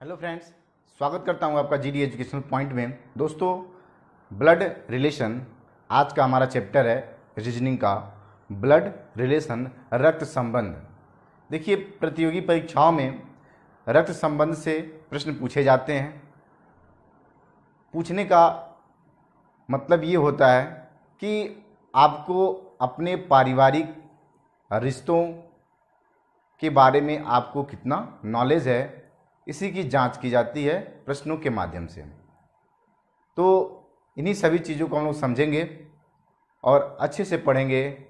Hello friends, स्वागत करता हूं आपका जीडी एजुकेशनल पॉइंट में। दोस्तों, ब्लड रिलेशन आज का हमारा चैप्टर है रीजनिंग का। ब्लड रिलेशन, रक्त संबंध। देखिए, प्रतियोगी परीक्षाओं में रक्त संबंध से प्रश्न पूछे जाते हैं। पूछने का मतलब ये होता है कि आपको अपने पारिवारिक रिश्तों के बारे में आपको कितना नॉलेज है, इसी की जांच की जाती है प्रश्नों के माध्यम से। तो इन्हीं सभी चीज़ों को हम लोग समझेंगे और अच्छे से पढ़ेंगे।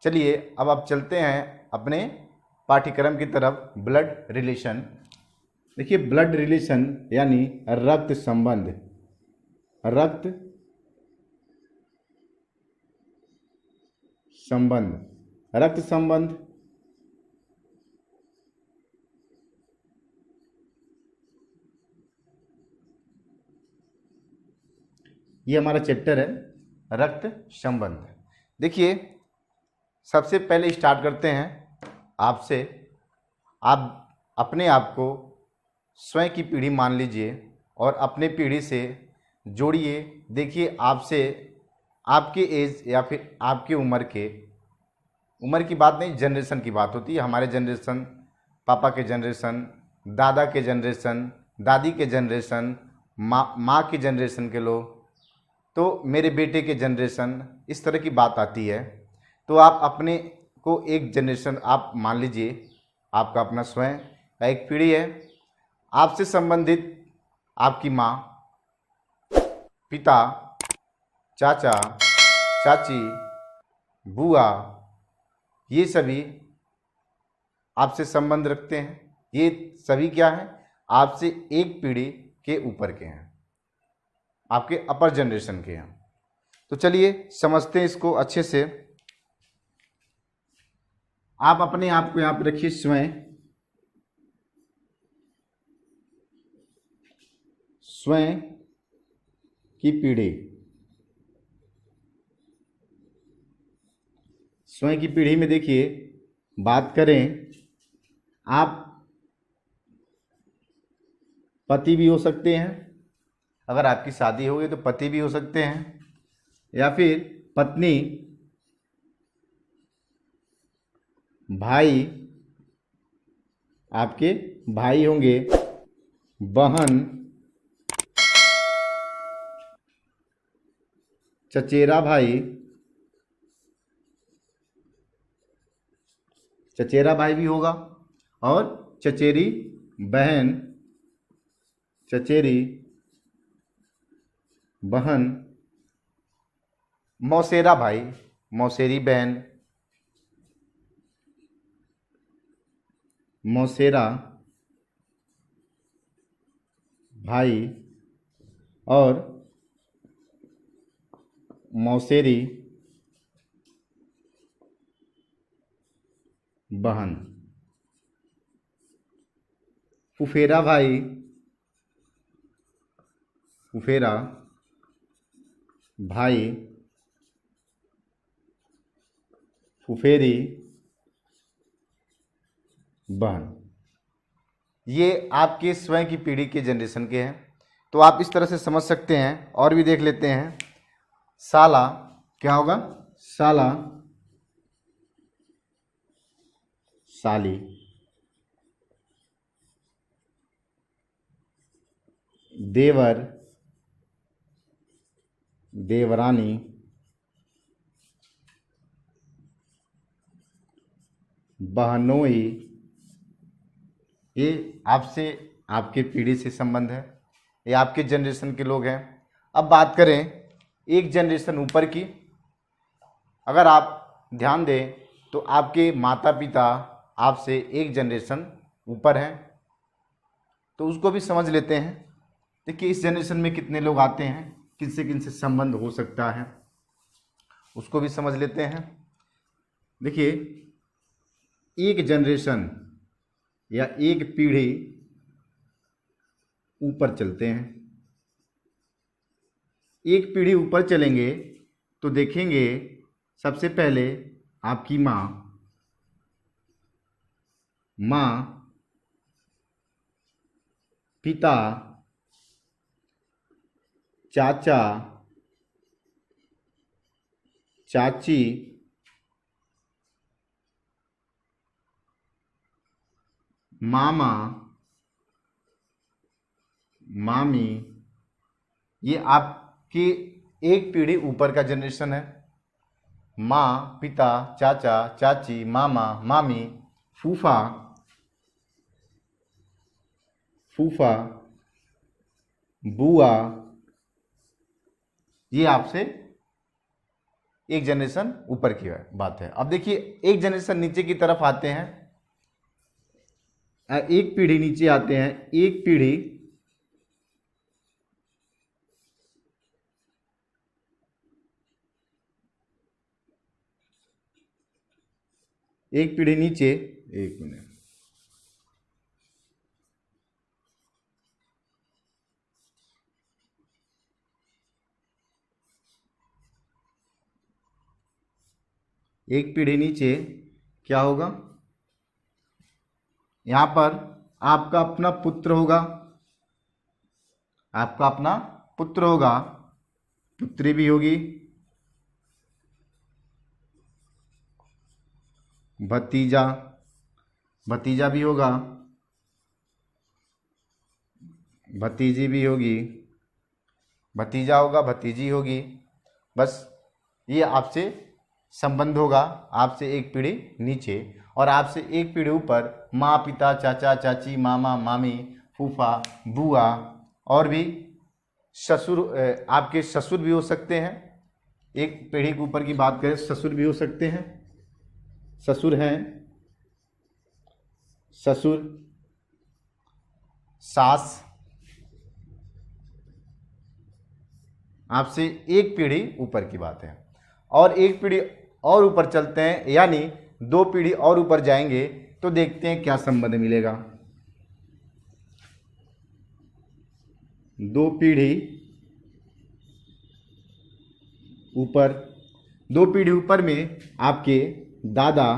चलिए अब आप चलते हैं अपने पाठ्यक्रम की तरफ। Blood relation. देखिए, ब्लड रिलेशन यानी रक्त संबंध। रक्त संबंध, रक्त संबंध ये हमारा चैप्टर है रक्त संबंध। देखिए, सबसे पहले स्टार्ट करते हैं आपसे। आप अपने आप को स्वयं की पीढ़ी मान लीजिए और अपने पीढ़ी से जोड़िए। देखिए, आपसे आपके एज या फिर आपकी उम्र की बात नहीं, जनरेशन की बात होती है। हमारे जनरेशन, पापा के जनरेशन, दादा के जनरेशन, दादी के जनरेशन, माँ के जनरेशन के लोग, तो मेरे बेटे के जनरेशन, इस तरह की बात आती है। तो आप अपने को एक जनरेशन आप मान लीजिए। आपका अपना स्वयं का एक पीढ़ी है। आपसे संबंधित आपकी माँ, पिता, चाचा, चाची, बुआ, ये सभी आपसे संबंध रखते हैं। ये सभी क्या हैं? आपसे एक पीढ़ी के ऊपर के हैं, आपके अपर जनरेशन के हैं। तो चलिए समझते हैं इसको अच्छे से। आप अपने आप को यहाँ पे रखिए, स्वयं की पीढ़ी। स्वयं की पीढ़ी में देखिए, बात करें, आप पति भी हो सकते हैं। अगर आपकी शादी हो गई तो पति भी हो सकते हैं, या फिर पत्नी, भाई, आपके भाई होंगे, बहन, चचेरा भाई, चचेरा भाई भी होगा, और चचेरी बहन, चचेरी बहन, मौसेरा भाई, मौसेरी बहन, मौसेरा भाई, और मौसेरी बहन, फुफेरा भाई, फुफेरा भाई, फुफेरी बहन। ये आपके स्वयं की पीढ़ी के जनरेशन के हैं। तो आप इस तरह से समझ सकते हैं। और भी देख लेते हैं। साला क्या होगा? साला, साली, देवर, देवरानी, बहनोई, ये आपसे, आपके पीढ़ी से संबंध है। ये आपके जनरेशन के लोग हैं। अब बात करें एक जनरेशन ऊपर की। अगर आप ध्यान दें तो आपके माता पिता आपसे एक जनरेशन ऊपर हैं, तो उसको भी समझ लेते हैं। देखिए, इस जनरेशन में कितने लोग आते हैं, किनसे संबंध हो सकता है, उसको भी समझ लेते हैं। देखिए, एक जनरेशन या एक पीढ़ी ऊपर चलते हैं। एक पीढ़ी ऊपर चलेंगे तो देखेंगे सबसे पहले आपकी माँ, पिता, चाचा, चाची, मामा, मामी, ये आपकी एक पीढ़ी ऊपर का जनरेशन है। माँ, पिता, चाचा, चाची, मामा, मामी, फूफा, फूफा, बुआ, ये आपसे एक जनरेशन ऊपर की बात है। अब देखिए एक जनरेशन नीचे की तरफ आते हैं, एक पीढ़ी नीचे आते हैं, एक पीढ़ी नीचे, एक मिनट, एक पीढ़ी नीचे क्या होगा, यहां पर आपका अपना पुत्र होगा, आपका अपना पुत्र होगा, पुत्री भी होगी, भतीजा, भतीजा भी होगा, भतीजी भी होगी, भतीजा होगा, भतीजी होगी। बस ये आपसे संबंध होगा, आपसे एक पीढ़ी नीचे और आपसे एक पीढ़ी ऊपर माँ, पिता, चाचा, चाची, मामा, मामी, फूफा, बुआ और भी ससुर, आपके ससुर भी हो सकते हैं। एक पीढ़ी के ऊपर की बात करें, ससुर भी हो सकते हैं, ससुर हैं, ससुर, सास, आपसे एक पीढ़ी ऊपर की बात है। और एक पीढ़ी और ऊपर चलते हैं, यानी दो पीढ़ी और ऊपर जाएंगे तो देखते हैं क्या संबंध मिलेगा। दो पीढ़ी ऊपर, दो पीढ़ी ऊपर में आपके दादा,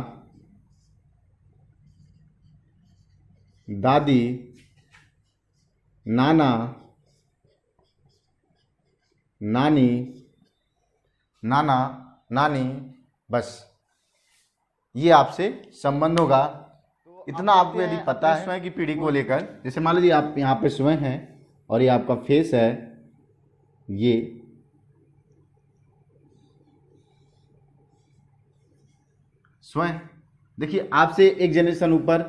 दादी, नाना, नानी, नाना, नानी, बस ये आपसे संबंध होगा। इतना आपको यदि पता है स्वयं की पीढ़ी को लेकर, जैसे मान लीजिए आप यहाँ पे स्वयं हैं और ये आपका फेस है, ये स्वयं, देखिए आपसे एक जनरेशन ऊपर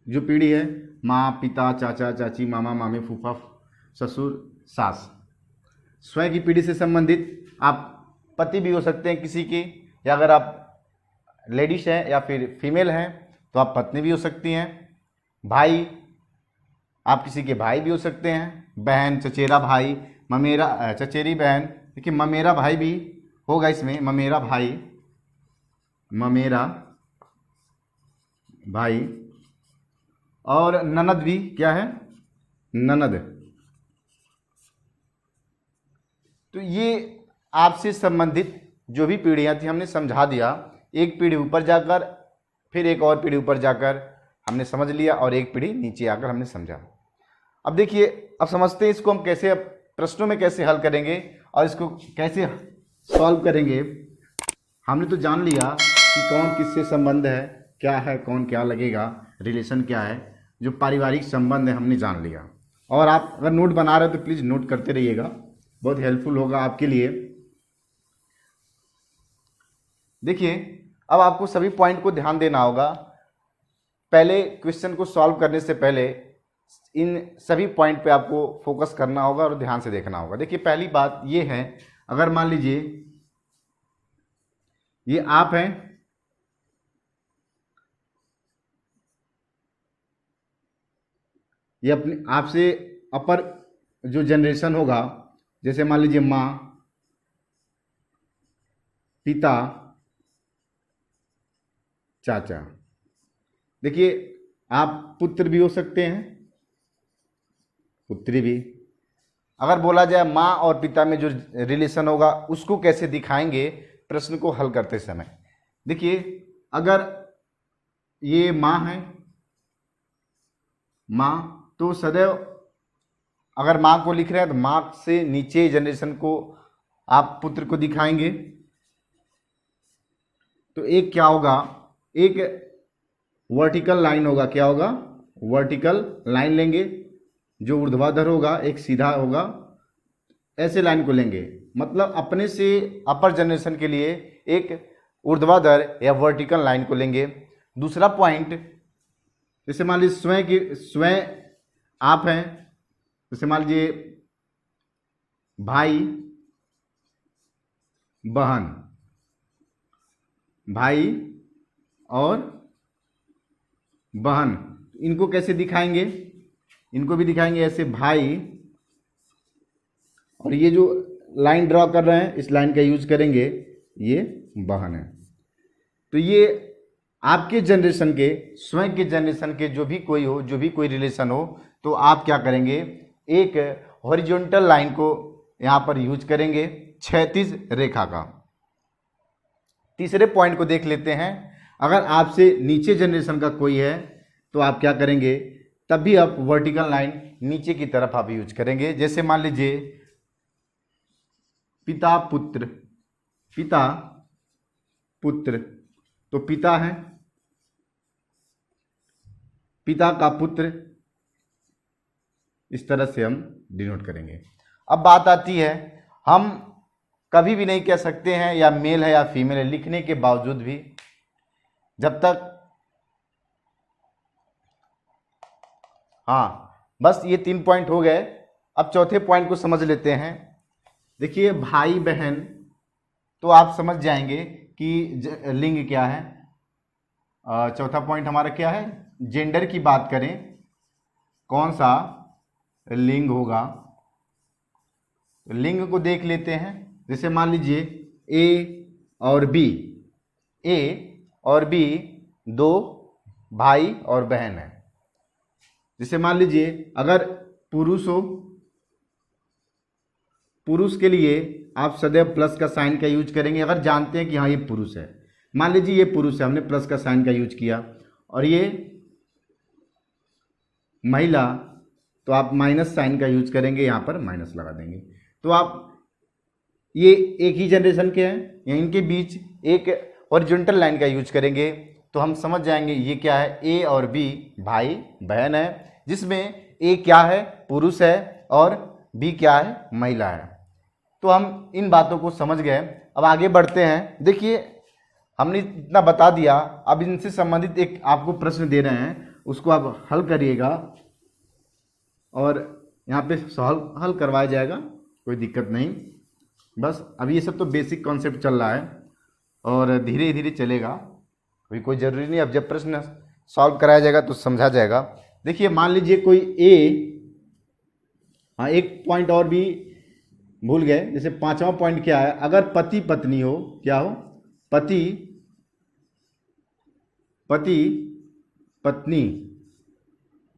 जो पीढ़ी है, माँ, पिता, चाचा, चाची, मामा, मामी, फूफा, ससुर, सास, स्वयं की पीढ़ी से संबंधित आप पति भी हो सकते हैं किसी के, या अगर आप लेडीज हैं या फिर फीमेल हैं तो आप पत्नी भी हो सकती हैं। भाई, आप किसी के भाई भी हो सकते हैं। बहन, चचेरा भाई, ममेरा, चचेरी बहन, देखिए ममेरा भाई भी होगा इसमें, ममेरा भाई, ममेरा भाई, और ननद भी क्या है, ननद। तो ये आपसे संबंधित जो भी पीढ़ियां थी हमने समझा दिया, एक पीढ़ी ऊपर जाकर फिर एक और पीढ़ी ऊपर जाकर हमने समझ लिया और एक पीढ़ी नीचे आकर हमने समझा। अब देखिए, अब समझते हैं इसको हम कैसे, अब प्रश्नों में कैसे हल करेंगे और इसको कैसे सॉल्व करेंगे। हमने तो जान लिया कि कौन किससे संबंध है, क्या है, कौन क्या लगेगा, रिलेशन क्या है, जो पारिवारिक संबंध है हमने जान लिया। और आप अगर नोट बना रहे हो तो प्लीज़ नोट करते रहिएगा, बहुत हेल्पफुल होगा आपके लिए। देखिए अब आपको सभी पॉइंट को ध्यान देना होगा। पहले क्वेश्चन को सॉल्व करने से पहले इन सभी पॉइंट पे आपको फोकस करना होगा और ध्यान से देखना होगा। देखिए पहली बात ये है, अगर मान लीजिए ये आप हैं, ये अपने आपसे अपर जो जनरेशन होगा, जैसे मान लीजिए माँ, पिता, चाचा। देखिए आप पुत्र भी हो सकते हैं, पुत्री भी। अगर बोला जाए माँ और पिता में जो रिलेशन होगा उसको कैसे दिखाएंगे प्रश्न को हल करते समय। देखिए अगर ये माँ है, माँ तो सदैव अगर माँ को लिख रहे हैं तो माँ से नीचे जनरेशन को आप पुत्र को दिखाएंगे। तो एक क्या होगा, एक वर्टिकल लाइन होगा, क्या होगा, वर्टिकल लाइन लेंगे जो ऊर्ध्वाधर होगा, एक सीधा होगा, ऐसे लाइन को लेंगे। मतलब अपने से अपर जनरेशन के लिए एक ऊर्ध्वाधर या वर्टिकल लाइन को लेंगे। दूसरा पॉइंट, जैसे मान लीजिए स्वयं आप हैं, जैसे मान लीजिए भाई बहन, भाई और बहन, इनको कैसे दिखाएंगे, इनको भी दिखाएंगे ऐसे भाई, और ये जो लाइन ड्रॉ कर रहे हैं इस लाइन का यूज करेंगे, ये बहन है। तो ये आपके जनरेशन के, स्वयं के जनरेशन के जो भी कोई हो, जो भी कोई रिलेशन हो, तो आप क्या करेंगे, एक हॉरिजॉन्टल लाइन को यहाँ पर यूज करेंगे, क्षैतिज रेखा का। तीसरे पॉइंट को देख लेते हैं। अगर आपसे नीचे जनरेशन का कोई है तो आप क्या करेंगे, तब भी आप वर्टिकल लाइन नीचे की तरफ आप यूज करेंगे। जैसे मान लीजिए पिता पुत्र, पिता पुत्र, तो पिता है, पिता का पुत्र, इस तरह से हम डिनोट करेंगे। अब बात आती है, हम कभी भी नहीं कह सकते हैं या मेल है या फीमेल है, लिखने के बावजूद भी, जब तक, हाँ बस ये 3 पॉइंट हो गए। अब चौथे पॉइंट को समझ लेते हैं। देखिए भाई बहन, तो आप समझ जाएंगे कि लिंग क्या है। चौथा पॉइंट हमारा क्या है, जेंडर की बात करें, कौन सा लिंग होगा, लिंग को देख लेते हैं। जैसे मान लीजिए ए और बी, ए और बी दो भाई और बहन है। जैसे मान लीजिए अगर पुरुष हो, पुरुष के लिए आप सदैव प्लस का साइन का यूज करेंगे, अगर जानते हैं कि हाँ ये पुरुष है। मान लीजिए ये पुरुष है, हमने प्लस का साइन का यूज किया, और ये महिला, तो आप माइनस साइन का यूज करेंगे, यहाँ पर माइनस लगा देंगे। तो आप ये एक ही जनरेशन के हैं या इनके बीच एक हॉरिजॉन्टल लाइन का यूज करेंगे, तो हम समझ जाएंगे ये क्या है, ए और बी भाई बहन है, जिसमें ए क्या है, पुरुष है, और बी क्या है, महिला है। तो हम इन बातों को समझ गए। अब आगे बढ़ते हैं। देखिए हमने इतना बता दिया, अब इनसे संबंधित एक आपको प्रश्न दे रहे हैं, उसको आप हल करिएगा और यहाँ पे सॉल्व हल करवाया जाएगा, कोई दिक्कत नहीं। बस अब ये सब तो बेसिक कॉन्सेप्ट चल रहा है और धीरे धीरे चलेगा, अभी कोई ज़रूरी नहीं। अब जब प्रश्न सॉल्व कराया जाएगा तो समझा जाएगा। देखिए मान लीजिए कोई ए, हाँ एक पॉइंट और भी भूल गए, जैसे 5वां पॉइंट क्या है, अगर पति पत्नी हो, क्या हो, पति पत्नी,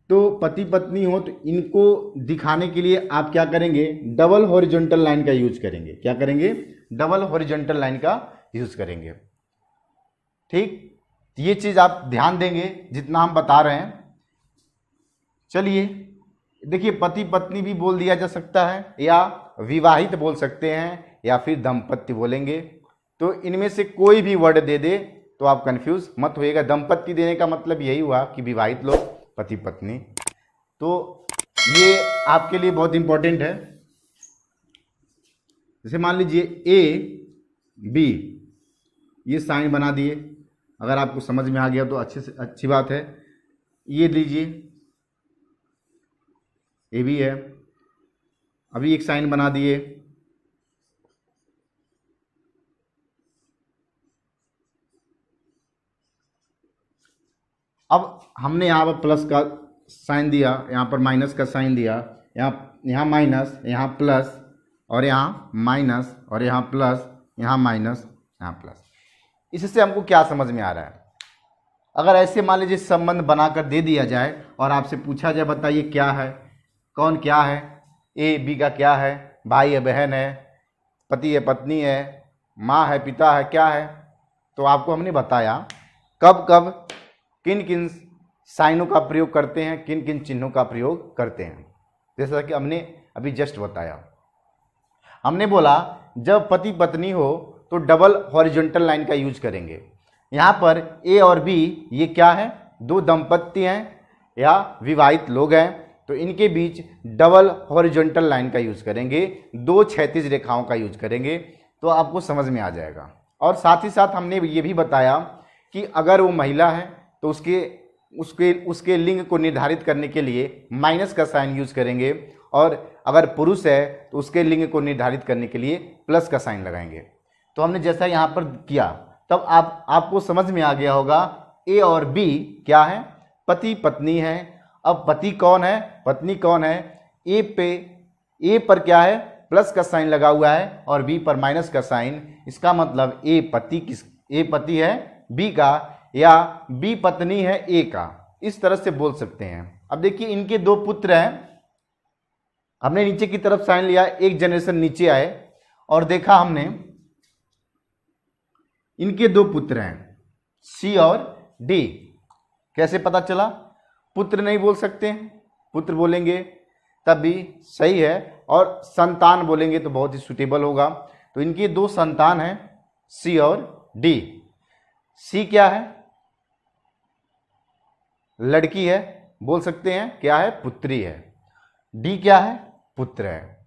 तो पति पत्नी हो तो इनको दिखाने के लिए आप क्या करेंगे, डबल हॉरिजॉन्टल लाइन का यूज करेंगे। क्या करेंगे, डबल हॉरिजॉन्टल लाइन का यूज करेंगे। ठीक, ये चीज आप ध्यान देंगे जितना हम बता रहे हैं। चलिए देखिए, पति पत्नी भी बोल दिया जा सकता है, या विवाहित बोल सकते हैं, या फिर दंपत्ति बोलेंगे। तो इनमें से कोई भी वर्ड दे दे तो आप कंफ्यूज मत होइएगा। दंपत्ति देने का मतलब यही हुआ कि विवाहित लोग, पति पत्नी। तो ये आपके लिए बहुत इंपॉर्टेंट है। जैसे मान लीजिए ए बी, ये साइन बना दिए, अगर आपको समझ में आ गया तो अच्छी बात है। ये लीजिए ए बी है, अभी एक साइन बना दिए। अब हमने यहाँ पर प्लस का साइन दिया, यहाँ पर माइनस का साइन दिया, यहाँ माइनस, यहाँ प्लस, और यहाँ माइनस, और यहाँ प्लस, यहाँ माइनस, यहाँ प्लस। इससे हमको क्या समझ में आ रहा है, अगर ऐसे मान लीजिए संबंध बनाकर दे दिया जाए और आपसे पूछा जाए बताइए क्या है, कौन क्या है, ए बी का क्या है, भाई है बहन है, पति है पत्नी है, माँ है पिता है, क्या है, तो आपको हमने बताया कब कब किन किन साइनों का प्रयोग करते हैं, किन किन चिन्हों का प्रयोग करते हैं, जैसा कि हमने अभी जस्ट बताया। हमने बोला जब पति पत्नी हो तो डबल हॉरिजॉन्टल लाइन का यूज करेंगे। यहाँ पर ए और बी ये क्या है, दो दंपत्ति हैं या विवाहित लोग हैं, तो इनके बीच डबल हॉरिजॉन्टल लाइन का यूज करेंगे, दो क्षैतिज रेखाओं का यूज करेंगे, तो आपको समझ में आ जाएगा। और साथ ही साथ हमने ये भी बताया कि अगर वो महिला है तो उसके लिंग को निर्धारित करने के लिए माइनस का साइन यूज करेंगे, और अगर पुरुष है तो उसके लिंग को निर्धारित करने के लिए प्लस का साइन लगाएंगे। तो हमने जैसा यहाँ पर किया तब आपको समझ में आ गया होगा ए और बी क्या है, पति पत्नी है। अब पति कौन है, पत्नी कौन है, ए पर क्या है, प्लस का साइन लगा हुआ है और बी पर माइनस का साइन। इसका मतलब ए पति है बी का, या बी पत्नी है ए का, इस तरह से बोल सकते हैं। अब देखिए इनके दो पुत्र हैं, हमने नीचे की तरफ साइन लिया, एक जनरेशन नीचे आए और देखा हमने इनके दो पुत्र हैं सी और डी। कैसे पता चला, पुत्र नहीं बोल सकते हैं, पुत्र बोलेंगे तब भी सही है, और संतान बोलेंगे तो बहुत ही सुटेबल होगा। तो इनके दो संतान हैं सी और डी। सी क्या है, लड़की है, बोल सकते हैं क्या है, पुत्री है। डी क्या है, पुत्र है।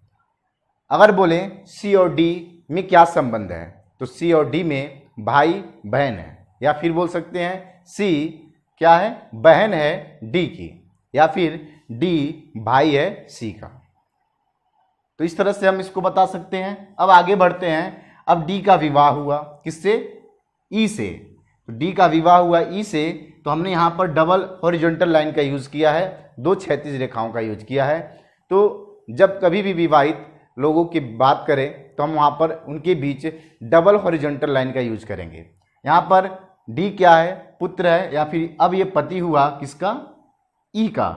अगर बोले सी और डी में क्या संबंध है, तो सी और डी में भाई बहन है, या फिर बोल सकते हैं सी क्या है, बहन है डी की, या फिर डी भाई है सी का। तो इस तरह से हम इसको बता सकते हैं। अब आगे बढ़ते हैं। अब डी का विवाह हुआ किससे, ई से। तो डी का विवाह हुआ ई से, तो हमने यहाँ पर डबल हॉरिजॉन्टल लाइन का यूज किया है, दो क्षैतिज रेखाओं का यूज किया है। तो जब कभी भी विवाहित लोगों की बात करें तो हम वहाँ पर उनके बीच डबल हॉरिजॉन्टल लाइन का यूज करेंगे। यहाँ पर डी क्या है, पुत्र है, या फिर अब ये पति हुआ किसका, ई का।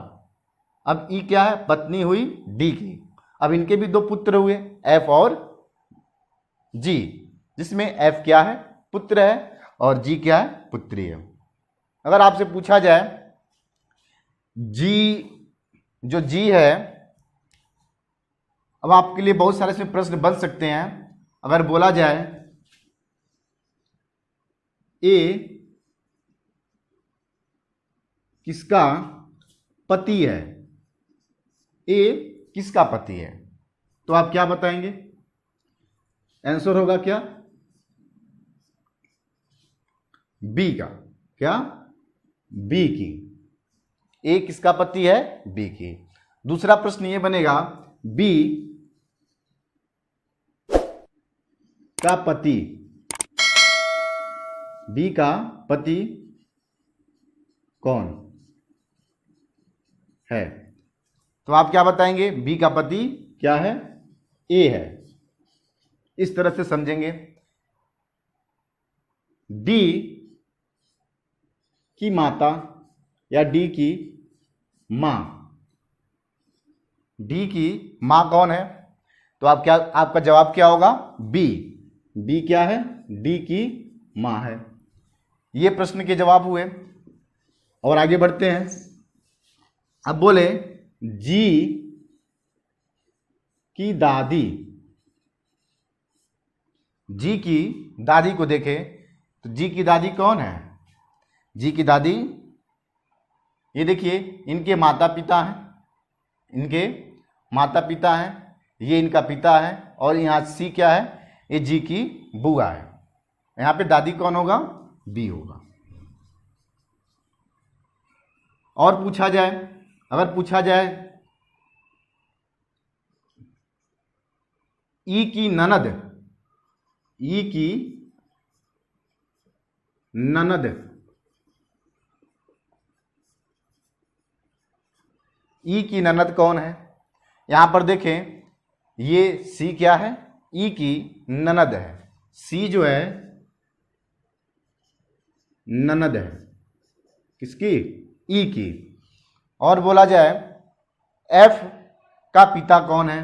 अब ई क्या है, पत्नी हुई डी की। अब इनके भी दो पुत्र हुए एफ और जी, जिसमें एफ क्या है, पुत्र है, और जी क्या है, पुत्री है। अगर आपसे पूछा जाए जी, जो जी है, अब आपके लिए बहुत सारे इसमें प्रश्न बन सकते हैं। अगर बोला जाए ए किसका पति है, ए किसका पति है, तो आप क्या बताएंगे, आंसर होगा क्या, बी का। क्या, बी की। ए किसका पति है, बी की। दूसरा प्रश्न ये बनेगा बी का पति, बी का पति कौन है, तो आप क्या बताएंगे, बी का पति क्या है, ए है। इस तरह से समझेंगे। डी की माता या डी की मां, डी की मां कौन है, तो आप क्या, आपका जवाब क्या होगा, बी। बी क्या है, डी की मां है। ये प्रश्न के जवाब हुए। और आगे बढ़ते हैं। अब बोले जी की दादी, जी की दादी को देखें तो जी की दादी कौन है, जी की दादी, ये देखिए इनके माता पिता हैं, इनके माता पिता हैं, ये इनका पिता है, और यहाँ सी क्या है, ये जी की बुआ है। यहाँ पे दादी कौन होगा, बी होगा। और पूछा जाए, अगर पूछा जाए ई की ननद, ई की ननद, ई की ननद कौन है, यहां पर देखें ये सी क्या है, ई की ननद है। सी जो है ननद है किसकी, ई की। और बोला जाए एफ का पिता कौन है,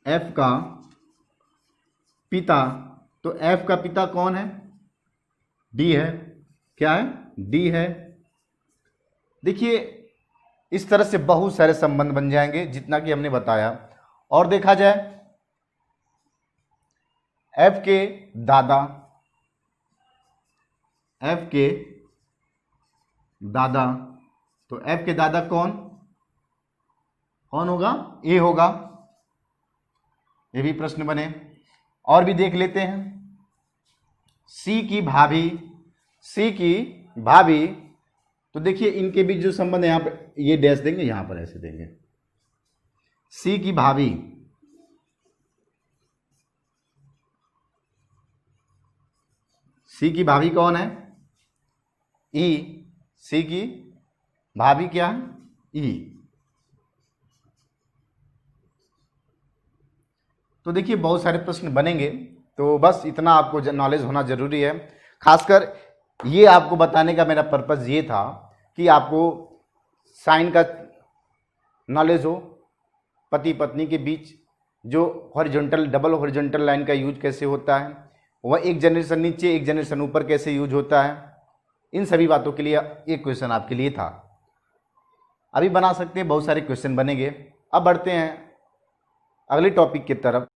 एफ का पिता, तो एफ का पिता कौन है, डी है। क्या है, डी है। देखिए इस तरह से बहुत सारे संबंध बन जाएंगे जितना कि हमने बताया। और देखा जाए एफ के दादा, एफ के दादा, तो एफ के दादा कौन कौन होगा? ए होगा। ये भी प्रश्न बने। और भी देख लेते हैं, सी की भाभी, सी की भाभी, तो देखिए इनके बीच जो संबंध है, यहां पर ये डैश देंगे, यहां पर ऐसे देंगे, सी की भाभी, सी की भाभी कौन है? ई। सी की भाभी क्या है? ई। तो देखिए बहुत सारे प्रश्न बनेंगे, तो बस इतना आपको नॉलेज होना जरूरी है। खासकर ये आपको बताने का मेरा पर्पज़ ये था कि आपको साइन का नॉलेज हो, पति पत्नी के बीच जो हॉरिजॉन्टल, डबल हॉरिजॉन्टल लाइन का यूज कैसे होता है, वह एक जनरेशन नीचे एक जनरेशन ऊपर कैसे यूज होता है, इन सभी बातों के लिए एक क्वेश्चन आपके लिए था। अभी बना सकते हैं, बहुत सारे क्वेश्चन बनेंगे। अब बढ़ते हैं अगले टॉपिक की तरफ।